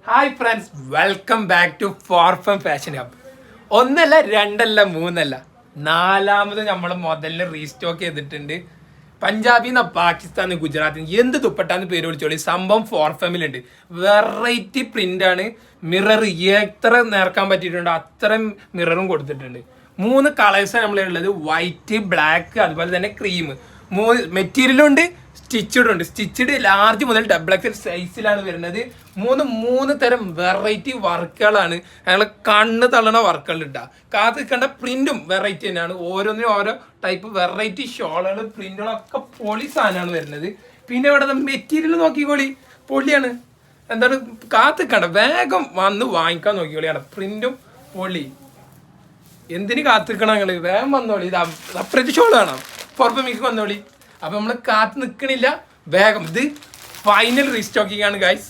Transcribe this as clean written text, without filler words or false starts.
Hi friends, welcome back to ഫോർഫം fashion hub. ഒന്നല്ല രണ്ടല്ല മൂന്നല്ല നാലാമത് നമ്മൾ മുതലിന് റീസ്റ്റോക്ക് ചെയ്തിട്ടുണ്ട്. പഞ്ചാബിൽ നിന്ന് പാകിസ്ഥാൻ ഗുജറാത്തിൽ നിന്ന് എന്ത് ദുപ്പട്ടാന്ന് പേര് വിളിച്ചോളി, സംഭവം ഫോർഫമിലുണ്ട്. വെറൈറ്റി പ്രിന്റാണ്. മിറർ എത്ര നേർക്കാൻ പറ്റിയിട്ടുണ്ട് അത്രയും മിററും കൊടുത്തിട്ടുണ്ട്. 3 കളേഴ്സാണ് നമ്മളുള്ളത്: വൈറ്റ്, ബ്ലാക്ക്, അതുപോലെ തന്നെ ക്രീം. 3 മെറ്റീരിയലും ഉണ്ട്, സ്റ്റിച്ചഡ് ഉണ്ട്. സ്റ്റിച്ചഡ് ലാർജ് മുതൽ XXL സൈസിലാണ് വരുന്നത്. 3 തരം വെറൈറ്റി വർക്കുകളാണ്. ഞങ്ങൾ കണ്ണ് തള്ളണ വർക്കുകൾ ഇട്ടാ കാത്ത് കണ്ട പ്രിന്റും വെറൈറ്റി തന്നെയാണ്. ഓരോന്നിനും ഓരോ ടൈപ്പ് വെറൈറ്റി ഷോളുകൾ, പ്രിന്റുകളൊക്കെ പൊളി സാധനമാണ് വരുന്നത്. പിന്നെ ഇവിടെ മെറ്റീരിയൽ നോക്കിക്കോളി, പൊളിയാണ്. എന്താണ് കാത്ത് കണ്ട വേഗം വന്ന് വാങ്ങിക്കാൻ നോക്കിക്കോളിയാണ്. പ്രിന്റും പൊളി. എന്തിന് കാത്തിരിക്കണം നിങ്ങൾ? വേഗം വന്നോളി. ഇത് സെപ്പറേറ്റ് ഷോൾ കാണാം. ഫോർഫമിക്ക് വന്നോളി. അപ്പൊ നമ്മൾ കാത്ത് നിൽക്കണില്ല, വേഗം. ഇത് ഫൈനൽ റീസ്റ്റോക്കിംഗ് ആണ് ഗൈസ്.